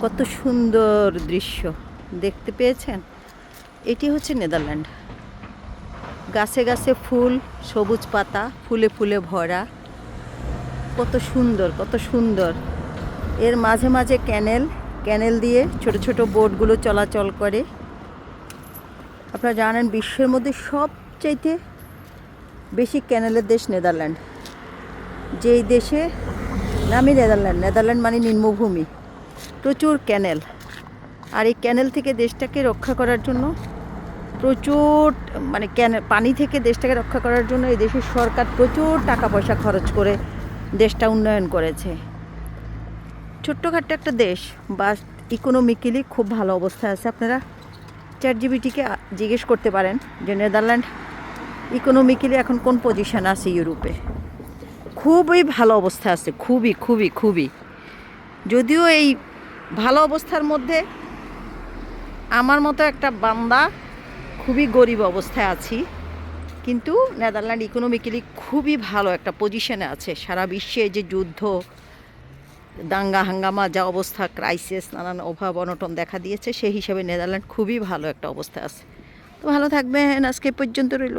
কত সুন্দর দৃশ্য দেখতে পেয়েছেন। এটি হচ্ছে নেদারল্যান্ড। গাছে গাছে ফুল, সবুজ পাতা, ফুলে ফুলে ভরা, কত সুন্দর কত সুন্দর। এর মাঝে মাঝে ক্যানেল দিয়ে ছোট ছোট বোটগুলো চলাচল করে। আপনারা জানেন বিশ্বের মধ্যে সবচাইতে বেশি ক্যানেলের দেশ নেদারল্যান্ড। যেই দেশে নামই নেদারল্যান্ড মানে নিম্নভূমি, প্রচুর ক্যানেল। আর এই ক্যানেল থেকে দেশটাকে রক্ষা করার জন্য প্রচুর মানে পানি থেকে দেশটাকে রক্ষা করার জন্য এই দেশের সরকার প্রচুর টাকা পয়সা খরচ করে দেশটা উন্নয়ন করেছে। ছোট্টখাট্ট একটা দেশ, বা ইকোনমিক্যালি খুব ভালো অবস্থায় আছে। আপনারা চ্যাটজিপিটিকে জিজ্ঞেস করতে পারেন যে নেদারল্যান্ড ইকোনমিক্যালি এখন কোন পজিশন আছে ইউরোপে। খুবই ভালো অবস্থা আছে, খুবই খুবই খুবই। যদিও এই ভালো অবস্থার মধ্যে আমার মতো একটা বান্দা খুবই গরিব অবস্থায় আছি, কিন্তু নেদারল্যান্ড ইকোনমিক্যালি খুবই ভালো একটা পজিশনে আছে। সারা বিশ্বে যে যুদ্ধ, দাঙ্গা হাঙ্গামা, যা অবস্থা, ক্রাইসিস, নানান অভাব অনটন দেখা দিয়েছে, সেই হিসাবে নেদারল্যান্ড খুবই ভালো একটা অবস্থায় আছে। তো ভালো থাকবেন, আজকে পর্যন্ত রইল।